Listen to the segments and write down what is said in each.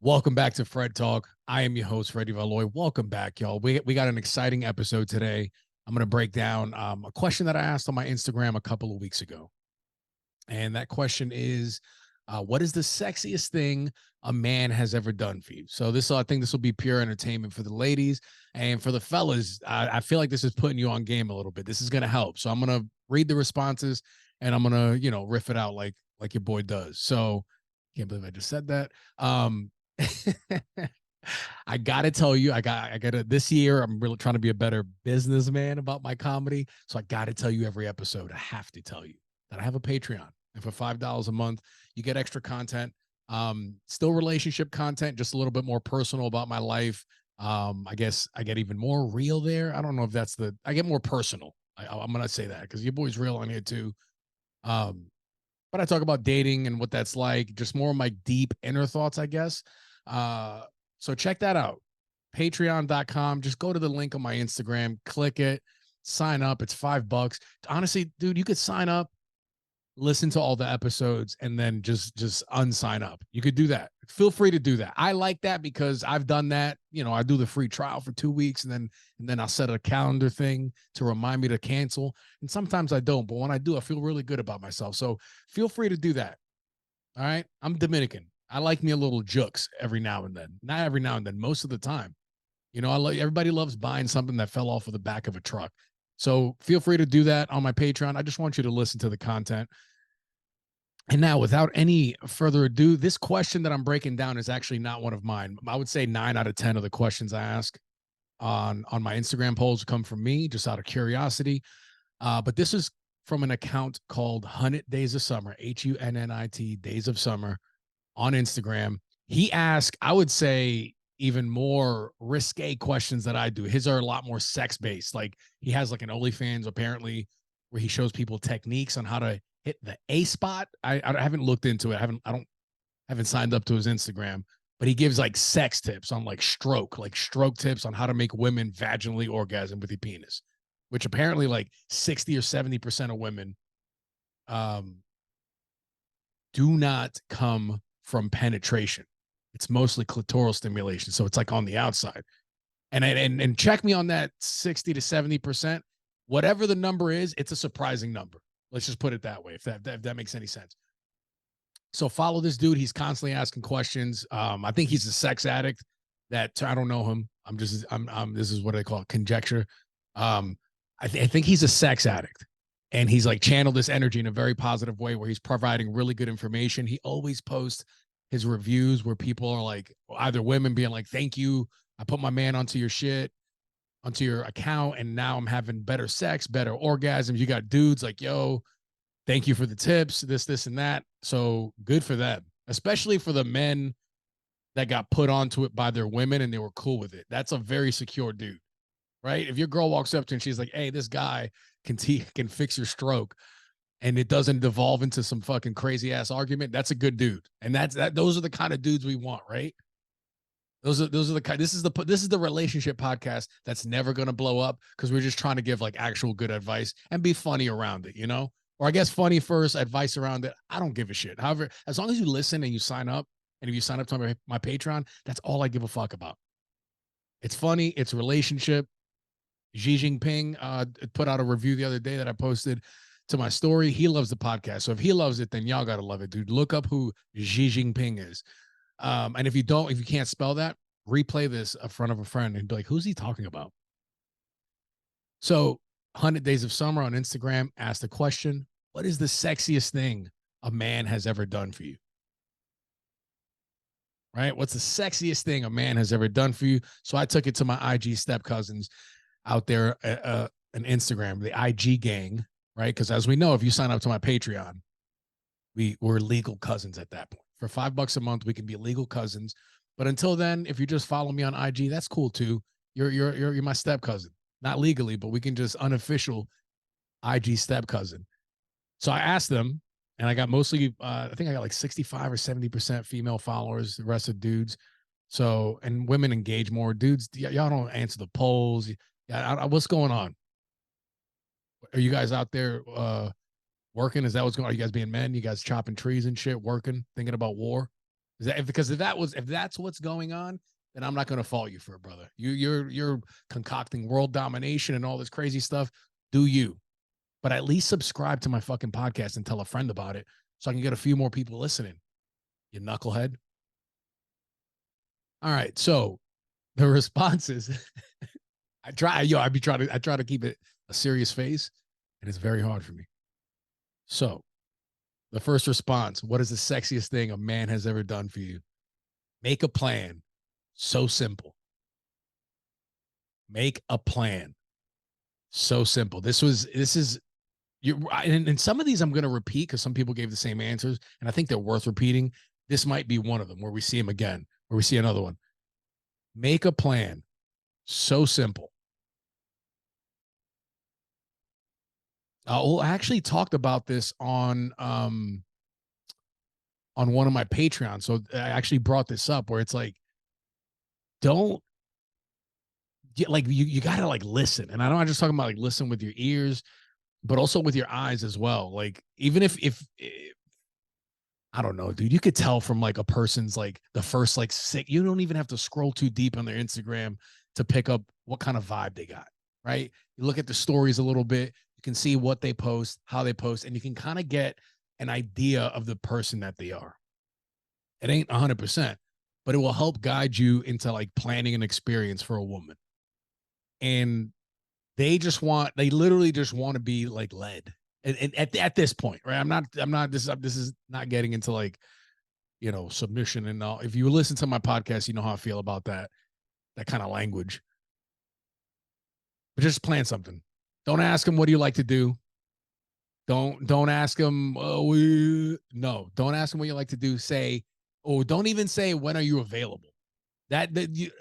Welcome back to Fred Talk. I am your host, Freddie Valoy. Welcome back, y'all. We got an exciting episode today. I'm going to break down a question that I asked on my Instagram a couple of weeks ago. And that question is, what is the sexiest thing a man has ever done for you? So I think this will be pure entertainment for the ladies, and for the fellas. I feel like this is putting you on game a little bit. This is going to help. So I'm going to read the responses, and I'm going to, riff it out like your boy does. So can't believe I just said that. I gotta tell you, I gotta this year. I'm really trying to be a better businessman about my comedy. So I gotta tell you every episode. I have to tell you that I have a Patreon, and for $5 a month, you get extra content. Still relationship content, just a little bit more personal about my life. I guess I get even more real there. I don't know if I get more personal. I'm gonna say that because your boy's real on here too. Um, but I talk about dating and what that's like, just more of my deep inner thoughts, I guess. Uh, so check that out. Patreon.com. Just go to the link on my Instagram, click it, sign up. It's $5. Honestly, dude, you could sign up, listen to all the episodes, and then just unsign up. You could do that. Feel free to do that. I like that because I've done that. I do the free trial for 2 weeks, and then I'll set a calendar thing to remind me to cancel. And sometimes I don't, but when I do, I feel really good about myself. So feel free to do that. All right. I'm Dominican. I like me a little jukes every now and then. Not every now and then, most of the time. Everybody loves buying something that fell off of the back of a truck. So feel free to do that on my Patreon. I just want you to listen to the content. And now, without any further ado, this question that I'm breaking down is actually not one of mine. I would say 9 out of 10 of the questions I ask on my Instagram polls come from me, just out of curiosity. But this is from an account called Hunnit Days of Summer, Hunnit Days of Summer on Instagram. He asked, I would say, even more risque questions that I do. His are a lot more sex based. Like he has like an OnlyFans apparently where he shows people techniques on how to hit the A spot. I haven't looked into it. I haven't signed up to his Instagram, but he gives like sex tips on like stroke tips on how to make women vaginally orgasm with your penis, which apparently like 60 or 70% of women do not come from penetration. It's mostly clitoral stimulation. So it's like on the outside. And check me on that 60 to 70%. Whatever the number is, it's a surprising number. Let's just put it that way, if that makes any sense. So follow this dude. He's constantly asking questions. I think he's a sex addict. That I don't know him. I'm this is what I call conjecture. I think he's a sex addict, and he's like channeled this energy in a very positive way where he's providing really good information. He always posts his reviews where people are like, either women being like, "Thank you, I put my man onto your shit, onto your account, and now I'm having better sex, better orgasms." You got dudes like, "Yo, thank you for the tips, this, and that." So good for them, especially for the men that got put onto it by their women and they were cool with it. That's a very secure dude, right? If your girl walks up to you and she's like, "Hey, this guy can fix your stroke," and it doesn't devolve into some fucking crazy ass argument, that's a good dude. And those are the kind of dudes we want, right? Those are the kind. This is the relationship podcast that's never gonna blow up because we're just trying to give like actual good advice and be funny around it, Or I guess funny first, advice around it. I don't give a shit. However, as long as you listen and you sign up, and if you sign up to my Patreon, that's all I give a fuck about. It's funny. It's relationship. Xi Jinping put out a review the other day that I posted to my story. He loves the podcast, so if he loves it, then y'all gotta love it, dude. Look up who Xi Jinping is. And if you can't spell that, replay this in front of a friend and be like, who's he talking about? So 100 Days of Summer on Instagram asked the question, what is the sexiest thing a man has ever done for you? Right? What's the sexiest thing a man has ever done for you? So I took it to my IG step cousins out there on Instagram, the IG gang, right? Because as we know, if you sign up to my Patreon, we're legal cousins at that point. For $5 a month, we can be legal cousins. But until then, if you just follow me on IG, that's cool too. You're my step cousin, not legally, but we can just unofficial IG step cousin. So I asked them, and I got mostly, I think I got like 65 or 70% female followers. The rest are dudes. So, and women engage more. Dudes, y'all don't answer the polls. Yeah, what's going on? Are you guys out there working? Is that what's going on? Are you guys being men? You guys chopping trees and shit, working, thinking about war? Because if that's what's going on, then I'm not going to fault you for it, brother. You're concocting world domination and all this crazy stuff. Do you? But at least subscribe to my fucking podcast and tell a friend about it so I can get a few more people listening. You knucklehead. All right. So the responses, I try to keep it a serious face, and it's very hard for me. So the first response, what is the sexiest thing a man has ever done for you? Make a plan. So simple. Make a plan. So simple. This is you, and some of these I'm going to repeat because some people gave the same answers, and I think they're worth repeating. This might be one of them where we see him again, where we see another one. Make a plan. So simple. I actually talked about this on one of my Patreons. So I actually brought this up where it's like, don't get like you gotta like listen. And I know I'm just talking about like listen with your ears, but also with your eyes as well. Like even if I don't know, dude, you could tell from like a person's like the first like sick, you don't even have to scroll too deep on their Instagram to pick up what kind of vibe they got, right? You look at the stories a little bit, you can see what they post, how they post, and you can kind of get an idea of the person that they are. It ain't 100%, but it will help guide you into like planning an experience for a woman. And they literally just want to be like led. And at this point, right? This is not getting into like, submission and all. If you listen to my podcast, you know how I feel about that kind of language. But just plan something. Don't ask them, what do you like to do? Don't ask them, no, don't ask them what you like to do. Say, oh, don't even say, when are you available? That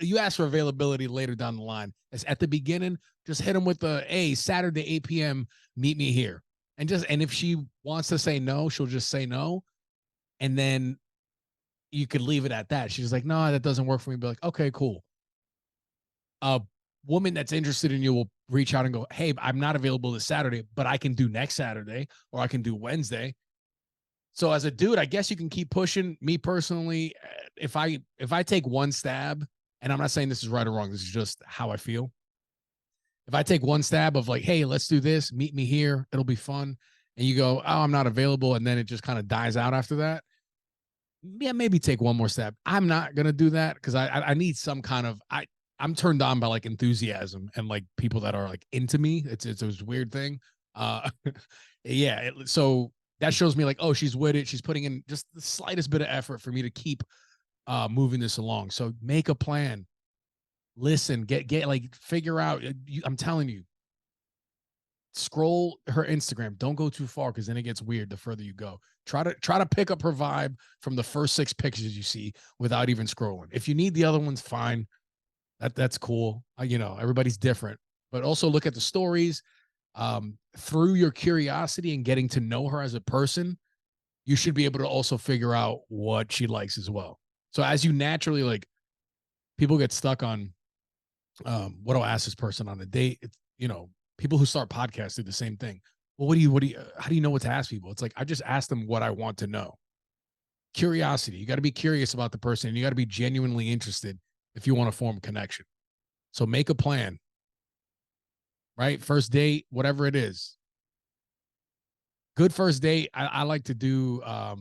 you ask for availability later down the line. As at the beginning, just hit them with the, hey, Saturday 8 p.m. meet me here. And if she wants to say no, she'll just say no. And then you could leave it at that. She's like, no, that doesn't work for me. Be like, okay, cool. A woman that's interested in you will reach out and go, hey, I'm not available this Saturday, but I can do next Saturday or I can do Wednesday. So as a dude, I guess you can keep pushing. Me personally, if I take one stab, and I'm not saying this is right or wrong, this is just how I feel. If I take one stab of like, hey, let's do this, meet me here, it'll be fun, and you go, oh, I'm not available, and then it just kind of dies out after that. Yeah, maybe take one more step. I'm not gonna do that because I need some kind of I'm turned on by like enthusiasm and like people that are like into me. It's a weird thing. Yeah. So that shows me like, oh, she's with it. She's putting in just the slightest bit of effort for me to keep moving this along. So make a plan. Listen, get like figure out. I'm telling you, scroll her Instagram. Don't go too far because then it gets weird the further you go. Try to pick up her vibe from the first 6 pictures you see without even scrolling. If you need the other ones, fine. That's cool. Everybody's different. But also look at the stories. Through your curiosity and getting to know her as a person, you should be able to also figure out what she likes as well. So as you naturally like, people get stuck on what do I ask this person on a date? It's, people who start podcasts do the same thing. Well, how do you know what to ask people? It's like, I just ask them what I want to know. Curiosity. You got to be curious about the person and you got to be genuinely interested if you want to form a connection. So make a plan, right? First date, whatever it is. Good first date. I like to do, I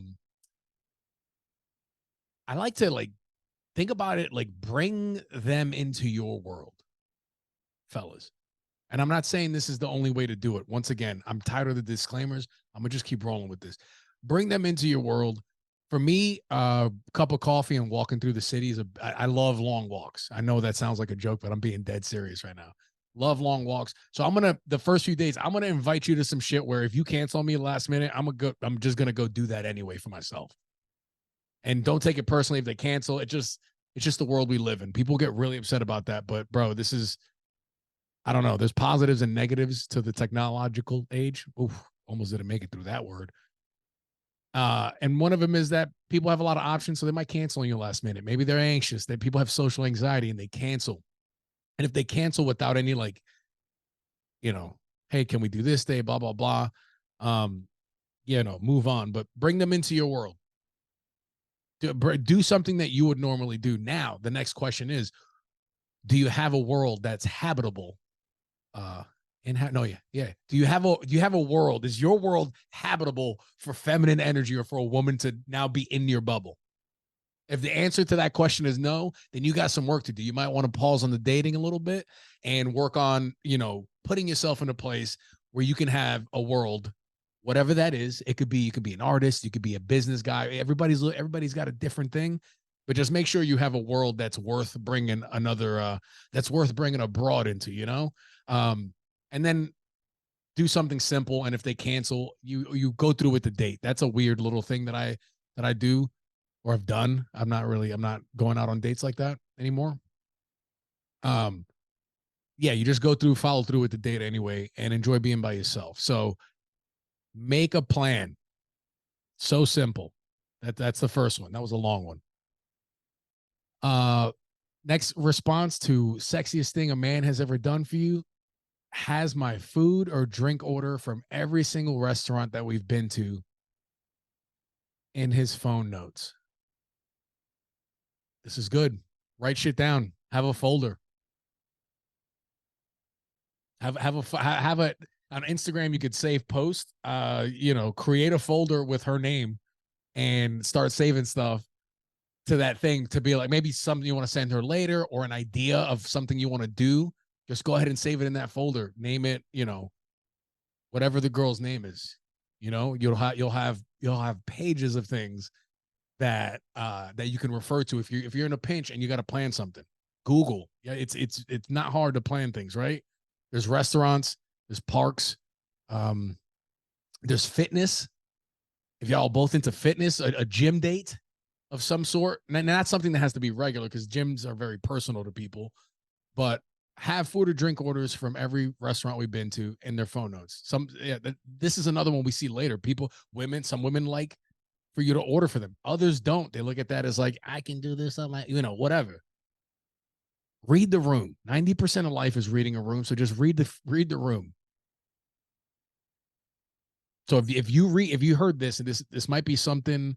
like to like think about it, like bring them into your world, fellas. And I'm not saying this is the only way to do it. Once again, I'm tired of the disclaimers. I'm gonna just keep rolling with this. Bring them into your world. For me, a cup of coffee and walking through the city is I love long walks. I know that sounds like a joke, but I'm being dead serious right now. Love long walks. So the first few days, I'm gonna invite you to some shit where if you cancel me last minute, I'm just gonna go do that anyway for myself. And don't take it personally if they cancel. It's just the world we live in. People get really upset about that. But bro, this is, I don't know. There's positives and negatives to the technological age. Oof, almost didn't make it through that word. And one of them is that people have a lot of options, so they might cancel on you last minute. Maybe they're anxious. That people have social anxiety and they cancel. And if they cancel without any like, hey, can we do this day? Blah blah blah. Move on. But bring them into your world. Do something that you would normally do. Now, the next question is, do you have a world that's habitable? No, yeah. Do you have a world? Is your world habitable for feminine energy or for a woman to now be in your bubble? If the answer to that question is no, then you got some work to do. You might want to pause on the dating a little bit and work on, putting yourself in a place where you can have a world, whatever that is. It could be, you could be an artist, you could be a business guy. Everybody's got a different thing, but just make sure you have a world that's worth bringing that's worth bringing abroad into, and then do something simple. And if they cancel, you go through with the date. That's a weird little thing that I do or have done. I'm not going out on dates like that anymore. Um, yeah, you just follow through with the date anyway, and enjoy being by yourself. So make a plan. So simple. That's the first one. That was a long one. Next response to sexiest thing a man has ever done for you: has my food or drink order from every single restaurant that we've been to in his phone notes. This is good. Write shit down. Have a folder. Have a on Instagram. You could save post. Create a folder with her name and start saving stuff to that thing, to be like maybe something you want to send her later or an idea of something you want to do. Just go ahead and save it in that folder. Name it, whatever the girl's name is. You'll have pages of things that you can refer to if you're in a pinch and you got to plan something. Google. Yeah, it's not hard to plan things, right? There's restaurants, there's parks, there's fitness. If y'all both into fitness, a gym date of some sort. And that's something that has to be regular because gyms are very personal to people. But have food or drink orders from every restaurant we've been to in their phone notes. This is another one we see later. Some women like for you to order for them. Others don't. They look at that as like, I can do this. I'm like, whatever. Read the room. 90% of life is reading a room. So just read the room. So if you heard this, and this might be something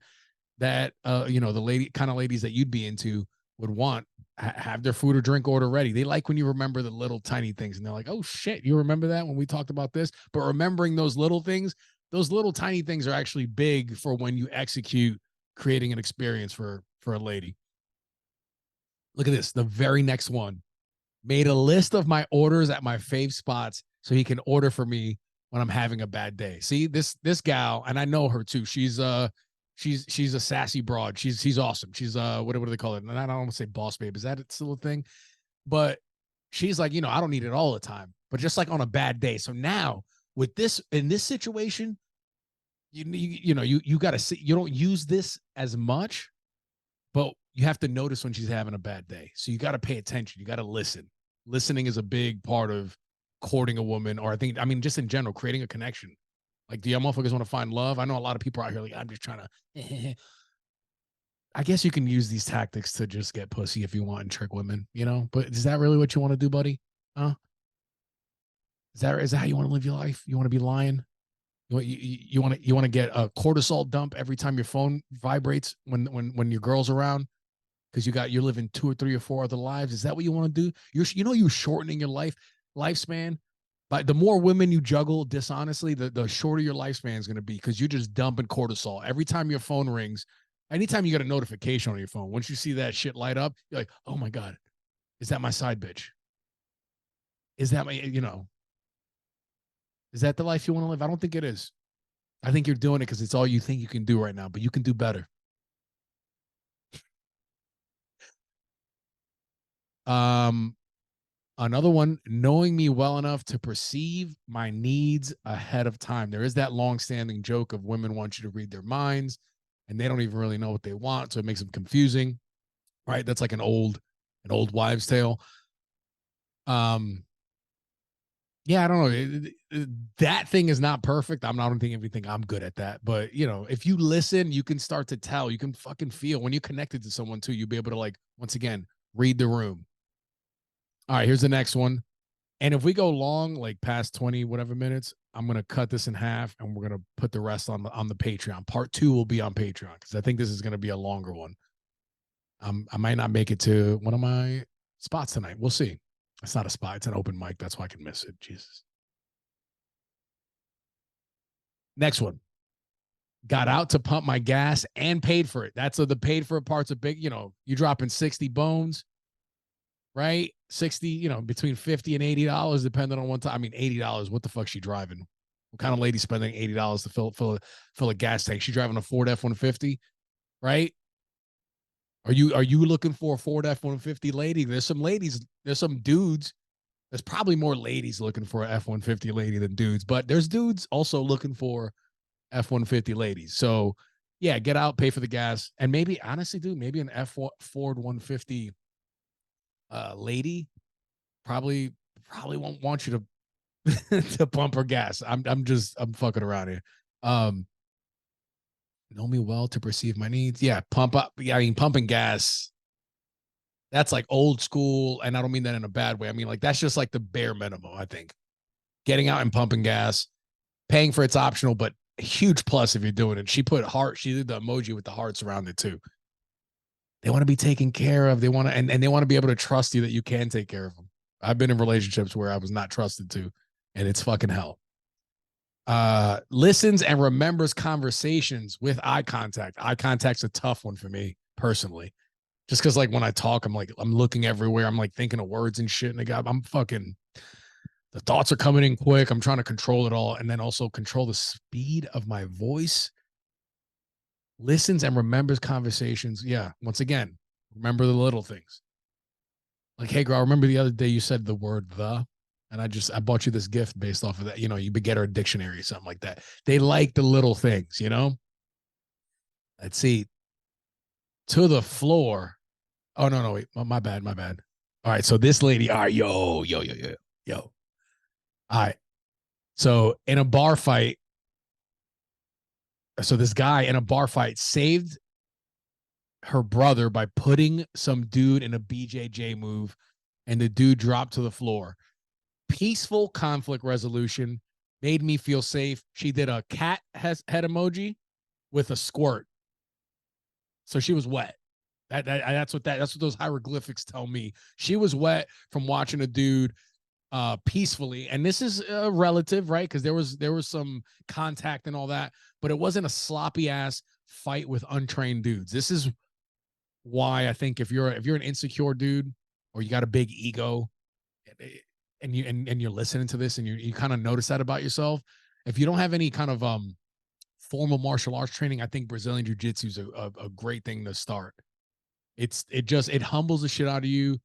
that the ladies that you'd be into would want, have their food or drink order ready. They like when you remember the little tiny things, and they're like, oh shit, you remember that when we talked about this? But remembering those little things, those little tiny things are actually big for when you execute creating an experience for a lady. Look at this. The very next one: made a list of my orders at my fave spots so he can order for me when I'm having a bad day. See, this gal, and I know her too. She's a sassy broad. She's awesome. She's what do they call it? And I don't want to say boss babe. Is that still a thing? But she's like, I don't need it all the time, but just like on a bad day. So now with this, in this situation, you got to see, you don't use this as much, but you have to notice when she's having a bad day. So you got to pay attention. You got to listen. Listening is a big part of courting a woman, or just in general, creating a connection. Like, do y'all motherfuckers want to find love? I know a lot of people out here like, I'm just trying to. I guess you can use these tactics to just get pussy if you want and trick women, But is that really what you want to do, buddy? Huh? Is that how you want to live your life? You want to be lying? You want to get a cortisol dump every time your phone vibrates when your girl's around because you're living 2 or 3 or 4 other lives? Is that what you want to do? You're shortening your lifespan. But the more women you juggle dishonestly, the shorter your lifespan is going to be, because you're just dumping cortisol every time your phone rings. Anytime you get a notification on your phone, once you see that shit light up, you're like, oh my God, is that my side bitch? Is that is that the life you want to live? I don't think it is. I think you're doing it because it's all you think you can do right now, but you can do better. Another one: knowing me well enough to perceive my needs ahead of time. There is that long-standing joke of women want you to read their minds, and they don't even really know what they want, so it makes them confusing, right? That's like an old wives' tale. Yeah, I don't know. That thing is not perfect. I don't think everything I'm good at that, but if you listen, you can start to tell. You can fucking feel when you're connected to someone too. You'll be able to, like, once again, read the room. All right, here's the next one. And if we go long, like past 20 whatever minutes, I'm gonna cut this in half, and we're gonna put the rest on the Patreon. Part 2 will be on Patreon because I think this is gonna be a longer one. I might not make it to one of my spots tonight. We'll see. It's not a spot; it's an open mic. That's why I can miss it. Jesus. Next one. Got out to pump my gas and paid for it. That's the paid for it part's a big. You dropping 60 bones, right? 60, between 50 and $80, depending on what time. I mean, $80. What the fuck she driving? What kind of lady spending $80 to fill a gas tank? She driving a Ford F-150, right? Are you looking for a Ford F-150 lady? There's some dudes. There's probably more ladies looking for an F-150 lady than dudes, but there's dudes also looking for F-150 ladies. So yeah, get out, pay for the gas, and maybe honestly, dude, maybe an Ford 150 lady probably won't want you to to pump her gas. I'm fucking around here. Know me well to perceive my needs. Yeah, pump up. Yeah, I mean, pumping gas. That's like old school, and I don't mean that in a bad way. I mean, like, that's just like the bare minimum. I think getting out and pumping gas, paying for it's optional, but a huge plus if you're doing it. She put heart. She did the emoji with the hearts around it too. They want to be taken care of. They want to, and they want to be able to trust you that you can take care of them. I've been in relationships where I was not trusted to, and it's fucking hell. Listens and remembers conversations with eye contact. Eye contact's a tough one for me personally, just because like when I talk, I'm looking everywhere. I'm like thinking of words and shit, and I'm fucking. The thoughts are coming in quick. I'm trying to control it all, and then also control the speed of my voice. Listens and remembers conversations. Yeah, once again, remember the little things. Like, hey, girl, I remember the other day you said the word "the," and I bought you this gift based off of that. You could get her a dictionary or something like that. They like the little things, Let's see. To the floor. Oh, no, wait. My bad. All right. So this lady, all right, yo. All right. So in a bar fight, this guy in a bar fight saved her brother by putting some dude in a BJJ move, and the dude dropped to the floor. Peaceful conflict resolution made me feel safe. She did a cat head emoji with a squirt, so she was wet. That's what those hieroglyphics tell me. She was wet from watching a dude peacefully, and this is relative, right? Because there was some contact and all that, but it wasn't a sloppy ass fight with untrained dudes. This is why I think if you're an insecure dude or you got a big ego, and you're listening to this and you kind of notice that about yourself, if you don't have any kind of formal martial arts training, I think Brazilian jiu-jitsu is a great thing to start. It humbles the shit out of you,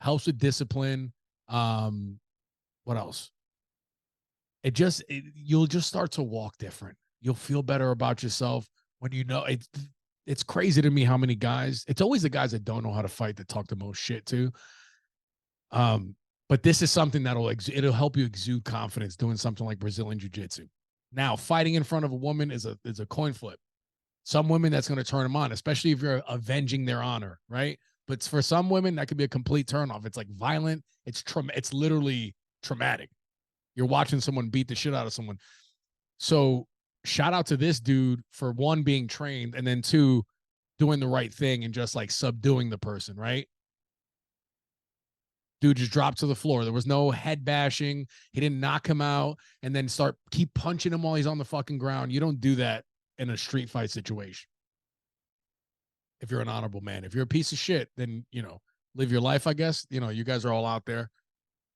helps with discipline. What else? You'll just start to walk different. You'll feel better about yourself when it's crazy to me how many guys, it's always the guys that don't know how to fight that talk the most shit too. But this is something it'll help you exude confidence doing something like Brazilian jiu-jitsu. Now, fighting in front of a woman is a coin flip. Some women that's going to turn them on, especially if you're avenging their honor, right? But for some women, that could be a complete turnoff. It's like violent. It's literally traumatic. You're watching someone beat the shit out of someone. So shout out to this dude for one, being trained, and then two, doing the right thing and just like subduing the person, right? Dude just dropped to the floor. There was no head bashing. He didn't knock him out and then keep punching him while he's on the fucking ground. You don't do that in a street fight situation. If you're an honorable man, if you're a piece of shit, then, live your life, I guess. You guys are all out there.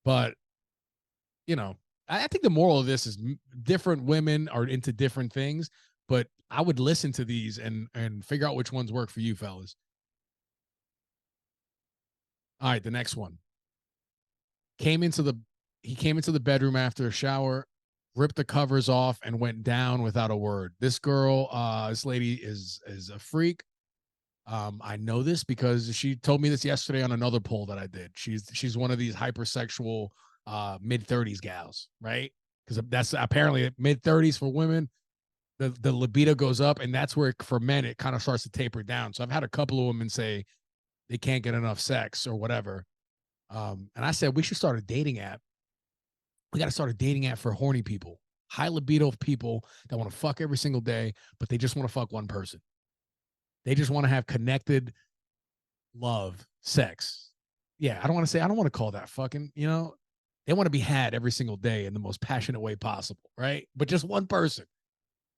But, I think the moral of this is different women are into different things, but I would listen to these and figure out which ones work for you, fellas. All right, the next one. He came into the bedroom after a shower, ripped the covers off, and went down without a word. This lady is a freak. I know this because she told me this yesterday on another poll that I did. She's one of these hypersexual mid-30s gals, right? Because that's apparently mid-30s for women. The libido goes up, and that's where for men it kind of starts to taper down. So I've had a couple of women say they can't get enough sex or whatever. And I said we should start a dating app. We got to start a dating app for horny people. High libido of people that want to fuck every single day, but they just want to fuck one person. They just want to have connected love, sex. Yeah, I don't want to say, I don't want to call that fucking, they want to be had every single day in the most passionate way possible, right? But just one person.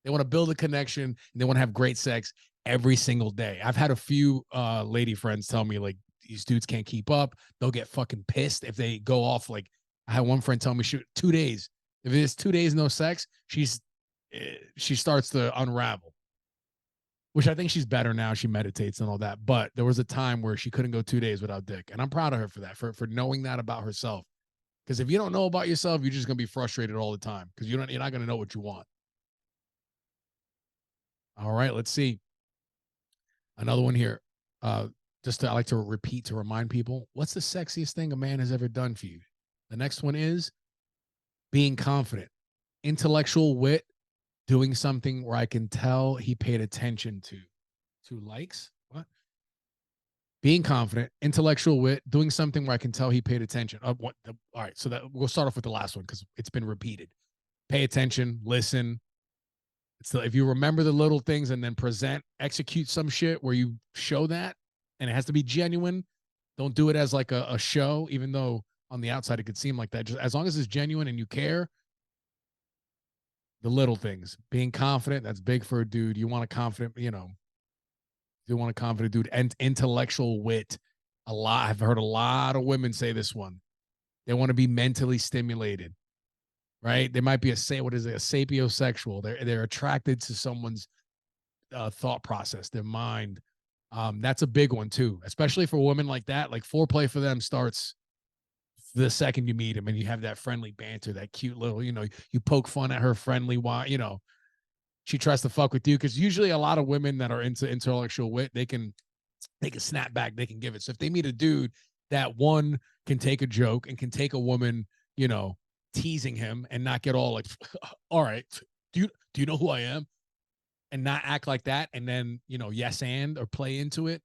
They want to build a connection and they want to have great sex every single day. I've had a few lady friends tell me like these dudes can't keep up. They'll get fucking pissed if they go off. Like I had one friend tell me, shoot, 2 days. If it's 2 days no sex, she starts to unravel. Which I think she's better now. She meditates and all that. But there was a time where she couldn't go 2 days without dick, and I'm proud of her for that, for knowing that about herself. Because if you don't know about yourself, you're just gonna be frustrated all the time because you're not gonna know what you want. All right, let's see. Another one here. I like to repeat to remind people, what's the sexiest thing a man has ever done for you? The next one is being confident, intellectual wit, doing something where I can tell he paid attention to. 2 likes. What? Being confident, intellectual wit, doing something where I can tell he paid attention. All right, so that we'll start off with the last one because it's been repeated. Pay attention, listen, if you remember the little things and then execute some shit where you show that, and it has to be genuine. Don't do it as like a show, even though on the outside it could seem like that. Just as long as it's genuine and you care, the little things, being confident, that's big for a dude. You want a confident, you want a confident dude, and intellectual wit. I've heard a lot of women say this one. They want to be mentally stimulated. Right? They might be a sapiosexual. They're attracted to someone's thought process, their mind. That's a big one too, especially for women like that. Like foreplay for them starts the second you meet them and you have that friendly banter, that cute little, you poke fun at her friendly while, she tries to fuck with you. Cause usually a lot of women that are into intellectual wit, they can snap back, they can give it. So if they meet a dude that one can take a joke and can take a woman, teasing him and not get all like, all right, do you know who I am? And not act like that. And then, yes, or play into it.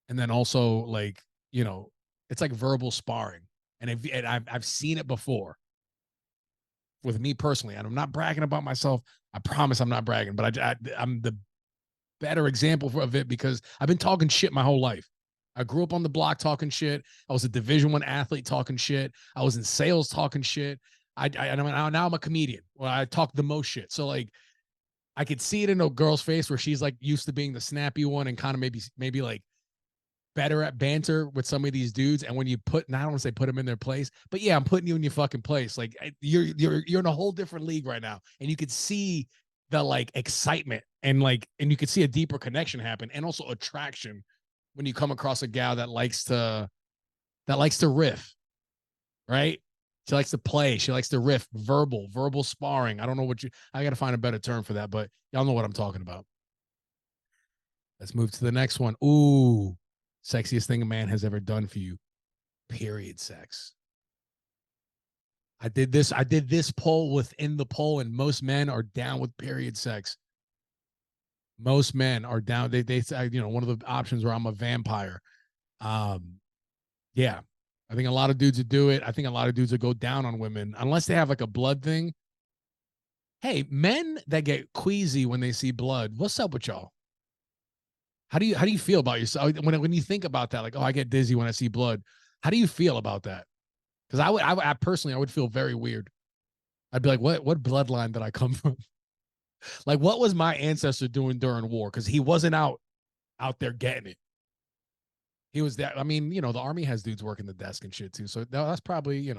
And then also like, it's like verbal sparring. And I've seen it before with me personally, and I'm not bragging about myself. I promise I'm not bragging, but I'm the better example of it because I've been talking shit my whole life. I grew up on the block talking shit. I was a Division I athlete talking shit. I was in sales talking shit. Now I'm a comedian. Well, I talk the most shit. So like, I could see it in a girl's face where she's like used to being the snappy one and kind of maybe like better at banter with some of these dudes. And when you I don't want to say put them in their place, but yeah, I'm putting you in your fucking place. Like you're in a whole different league right now, and you could see the like excitement and you could see a deeper connection happen, and also attraction when you come across a gal that likes to riff, right? She likes to play. She likes to riff, verbal sparring. I don't know I got to find a better term for that, but y'all know what I'm talking about. Let's move to the next one. Ooh, sexiest thing a man has ever done for you. Period sex. I did this poll within the poll, and most men are down with period sex. Most men are down. They say, one of the options where I'm a vampire. Yeah. I think a lot of dudes would do it. I think a lot of dudes would go down on women unless they have like a blood thing. Hey, men that get queasy when they see blood, what's up with y'all? How do you feel about yourself when you think about that? Like, oh, I get dizzy when I see blood. How do you feel about that? Because I personally, I would feel very weird. I'd be like, what bloodline did I come from? Like, what was my ancestor doing during war? Because he wasn't out there getting it. He was that. I mean, the army has dudes working the desk and shit too. So that's probably, you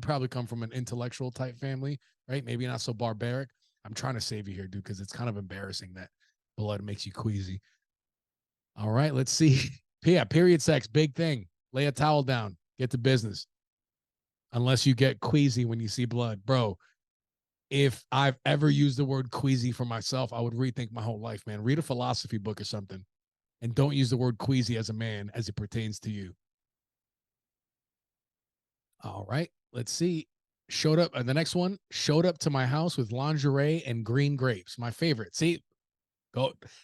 probably come from an intellectual type family, right? Maybe not so barbaric. I'm trying to save you here, dude, because it's kind of embarrassing that blood makes you queasy. All right, let's see. Yeah, period sex, big thing. Lay a towel down. Get to business. Unless you get queasy when you see blood. Bro, if I've ever used the word queasy for myself, I would rethink my whole life, man. Read a philosophy book or something. And don't use the word queasy as a man as it pertains to you. All right, let's see. The next one, showed up to my house with lingerie and green grapes. My favorite. See,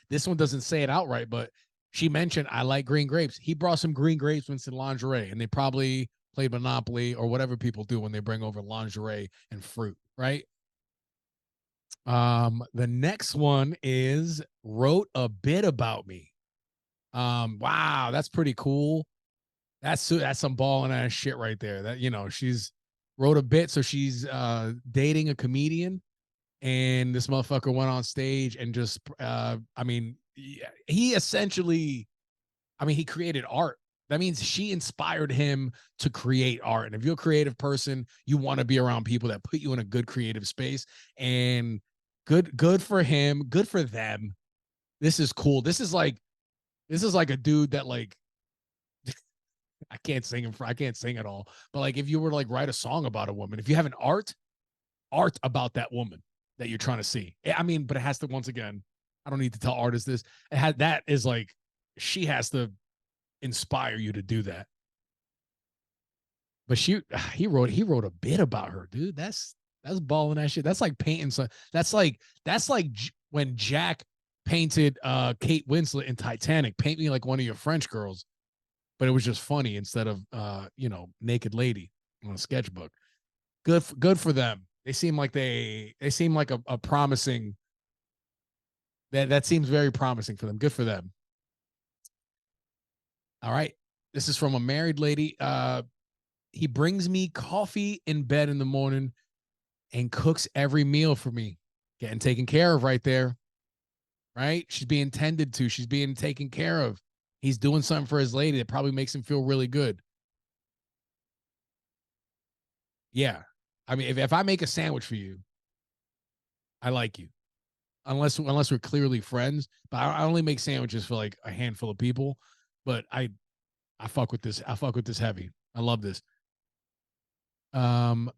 this one doesn't say it outright, but she mentioned, I like green grapes. He brought some green grapes with some lingerie, and they probably played Monopoly or whatever people do when they bring over lingerie and fruit, right? The next one is wrote a bit about me. Wow, that's pretty cool. That's some balling ass shit right there. That, you know, she's wrote a bit, so she's dating a comedian, and this motherfucker went on stage and just I mean, he essentially, I mean, he created art. That means she inspired him to create art. And if you're a creative person, you want to be around people that put you in a good creative space. And good for him, good for them. This is cool. This is like a dude that, like, I can't sing him for, I can't sing at all. But like, if you were to like write a song about a woman, if you have an art about that woman that you're trying to see. I mean, but it has to, once again, I don't need to tell artists this. It had, that is like, she has to inspire you to do that. But he wrote a bit about her, dude. That's balling that shit. That's like painting some, that's like when Jack painted Kate Winslet in Titanic. Paint me like one of your French girls, but it was just funny instead of naked lady on a sketchbook. Good for them. They seem like a promising, that seems very promising for them. Good for them. All right. This is from a married lady. He brings me coffee in bed in the morning and cooks every meal for me. Getting taken care of right there. Right? She's being tended to. She's being taken care of. He's doing something for his lady that probably makes him feel really good. Yeah. I mean, if I make a sandwich for you, I like you. Unless we're clearly friends. But I only make sandwiches for like a handful of people. But I fuck with this. I fuck with this heavy. I love this. Um,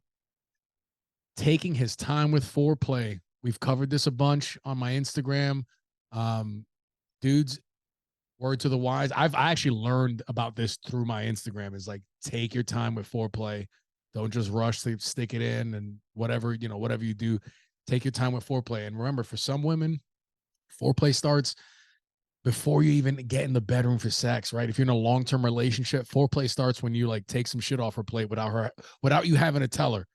Taking his time with foreplay. We've covered this a bunch on my Instagram. Dudes, word to the wise. I actually learned about this through my Instagram. Is like, take your time with foreplay. Don't just rush to stick it in and whatever, whatever you do, take your time with foreplay. And remember, for some women, foreplay starts before you even get in the bedroom for sex, right? If you're in a long-term relationship, foreplay starts when you like take some shit off her plate without you having to tell her.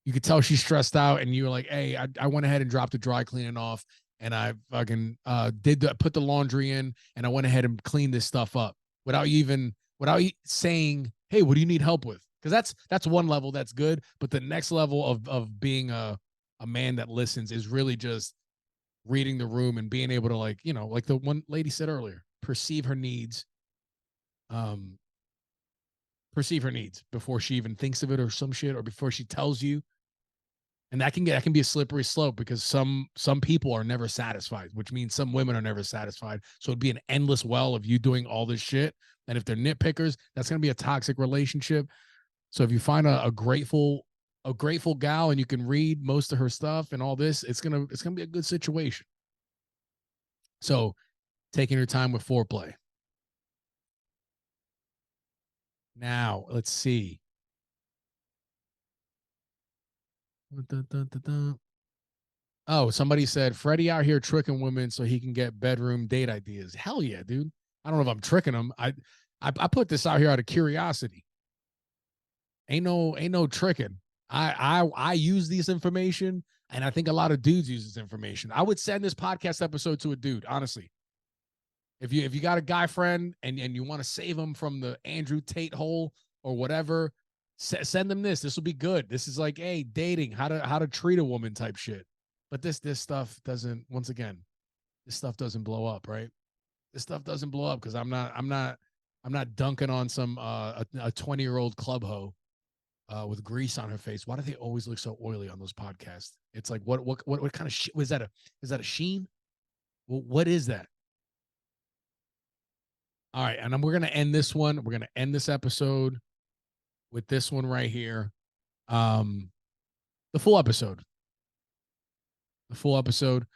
You could tell she's stressed out, and you're like, hey, I went ahead and dropped the dry cleaning off, and I fucking put the laundry in, and I went ahead and cleaned this stuff up without saying, hey, what do you need help with? Because that's one level, that's good. But the next level of being a man that listens is really just reading the room and being able to, like, like the one lady said earlier, um, perceive her needs before she even thinks of it or some shit, or before she tells you. And that can be a slippery slope, because some people are never satisfied, which means some women are never satisfied. So it'd be an endless well of you doing all this shit. And if they're nitpickers, that's going to be a toxic relationship. So if you find a grateful gal, and you can read most of her stuff and all this, it's gonna be a good situation. So taking your time with foreplay. Now let's see. Oh, somebody said Freddie out here tricking women so he can get bedroom date ideas. Hell yeah, dude. I don't know if I'm tricking them. I put this out here out of curiosity. Ain't no tricking. I use this information, and I think a lot of dudes use this information. I would send this podcast episode to a dude, honestly. If you got a guy friend, and you want to save him from the Andrew Tate hole or whatever, send them this. This will be good. This is like, hey, dating, how to treat a woman type shit. But this stuff doesn't. Once again, this stuff doesn't blow up, right? This stuff doesn't blow up because I'm not dunking on some a 20-year-old club hoe with grease on her face. Why do they always look so oily on those podcasts? It's like, what kind of shit was that? Is that a sheen? Well, what is that? All right, and we're gonna end this one. We're gonna end this episode with this one right here. Um, the full episode. The full episode.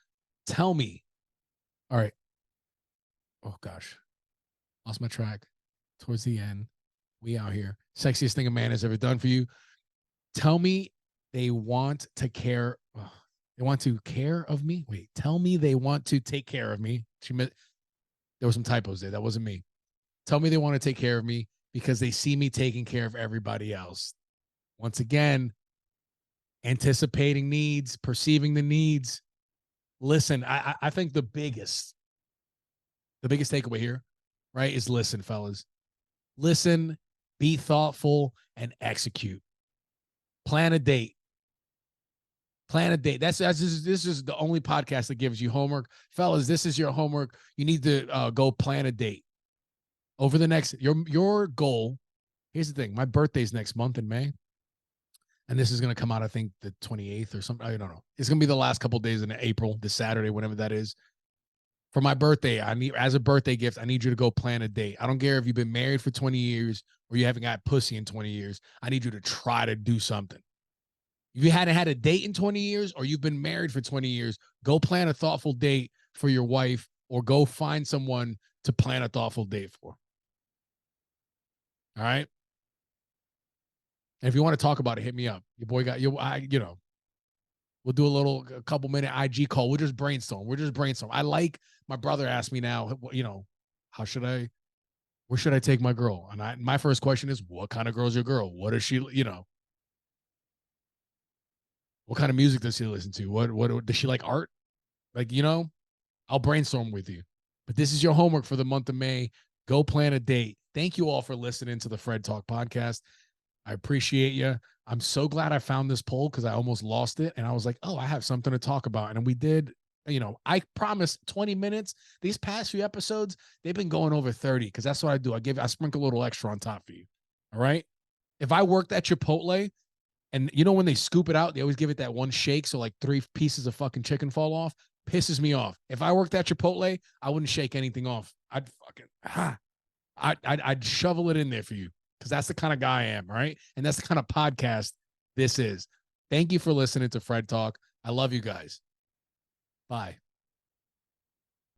Tell me. All right. Oh gosh, lost my track. Towards the end, we out here. Sexiest thing a man has ever done for you. Tell me they want to care. They want to care of me. Wait, tell me they want to take care of me. There were some typos there. That wasn't me. Tell me they want to take care of me because they see me taking care of everybody else. Once again, anticipating needs, perceiving the needs. listen. I think the biggest takeaway here, right, is listen, fellas. Listen, be thoughtful, and execute. Plan a date. Plan a date. This is the only podcast that gives you homework, fellas. This is your homework. You need to go plan a date over the next your goal. Here's the thing: my birthday's next month in May, and this is going to come out, I think, the 28th or something. I don't know. It's going to be the last couple of days in April, this Saturday, whenever that is. For my birthday, I need, as a birthday gift, I need you to go plan a date. I don't care if you've been married for 20 years or you haven't got pussy in 20 years. I need you to try to do something. If you hadn't had a date in 20 years or you've been married for 20 years, go plan a thoughtful date for your wife or go find someone to plan a thoughtful date for. All right? And if you want to talk about it, hit me up. Your boy got you. We'll do a couple minute IG call. We'll just brainstorm. I like, my brother asked me now, where should I take my girl? And my first question is, what kind of girl is your girl? What is she, what kind of music does she listen to? What does she like art? Like, I'll brainstorm with you. But this is your homework for the month of May. Go plan a date. Thank you all for listening to the Fred Talk podcast. I appreciate you. I'm so glad I found this poll because I almost lost it. And I was like, oh, I have something to talk about. And we did, I promised 20 minutes. These past few episodes, they've been going over 30 because that's what I do. I sprinkle a little extra on top for you. All right. If I worked at Chipotle and when they scoop it out, they always give it that one shake. So like 3 pieces of fucking chicken fall off. Pisses me off. If I worked at Chipotle, I wouldn't shake anything off. I'd shovel it in there for you. Because that's the kind of guy I am, right? And that's the kind of podcast this is. Thank you for listening to Fred Talk. I love you guys. Bye.